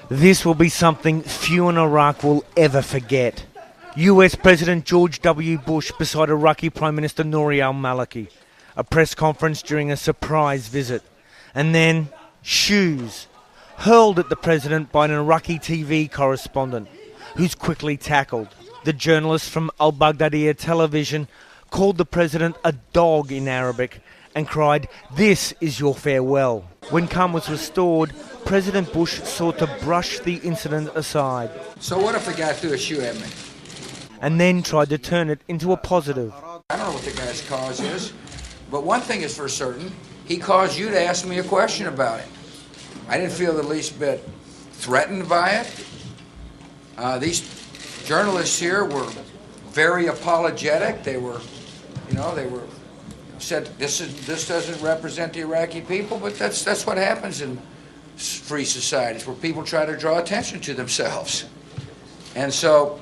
This will be something few in Iraq will ever forget. US President George W. Bush beside Iraqi Prime Minister Nouri al-Maliki. A press conference during a surprise visit. And then shoes hurled at the president by an Iraqi TV correspondent, who's quickly tackled. The journalist from al-Baghdadiya television called the president a dog in Arabic and cried, "This is your farewell." When calm was restored, President Bush sought to brush the incident aside. So what if the guy threw a shoe at me? And then tried to turn it into a positive. I don't know what the guy's cause is, but one thing is for certain, he caused you to ask me a question about it. I didn't feel the least bit threatened by it. These journalists here were very apologetic. They were said this doesn't represent the Iraqi people, but that's what happens in free societies where people try to draw attention to themselves. And so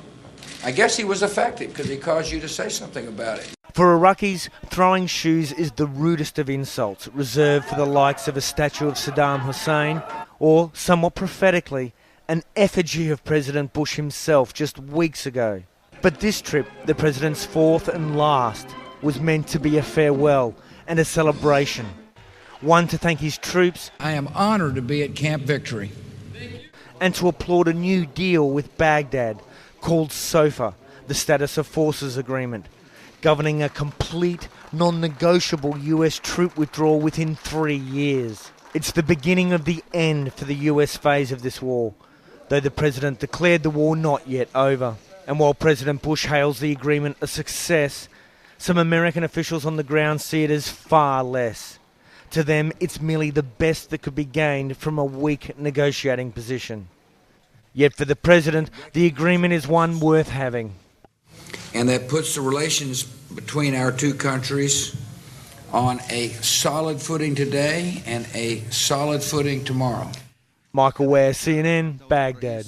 I guess he was effective because he caused you to say something about it. For Iraqis, throwing shoes is the rudest of insults, reserved for the likes of a statue of Saddam Hussein or, somewhat prophetically, an effigy of President Bush himself just weeks ago. But this trip, the president's fourth and last, was meant to be a farewell and a celebration. One to thank his troops. I am honored to be at Camp Victory. And to applaud a new deal with Baghdad called SOFA, the Status of Forces Agreement, governing a complete, non-negotiable US troop withdrawal within 3 years. It's the beginning of the end for the US phase of this war, though the president declared the war not yet over. And while President Bush hails the agreement a success, some American officials on the ground see it as far less. To them, it's merely the best that could be gained from a weak negotiating position. Yet for the president, the agreement is one worth having. And that puts the relations between our two countries on a solid footing today and a solid footing tomorrow. Michael Ware, CNN, Baghdad.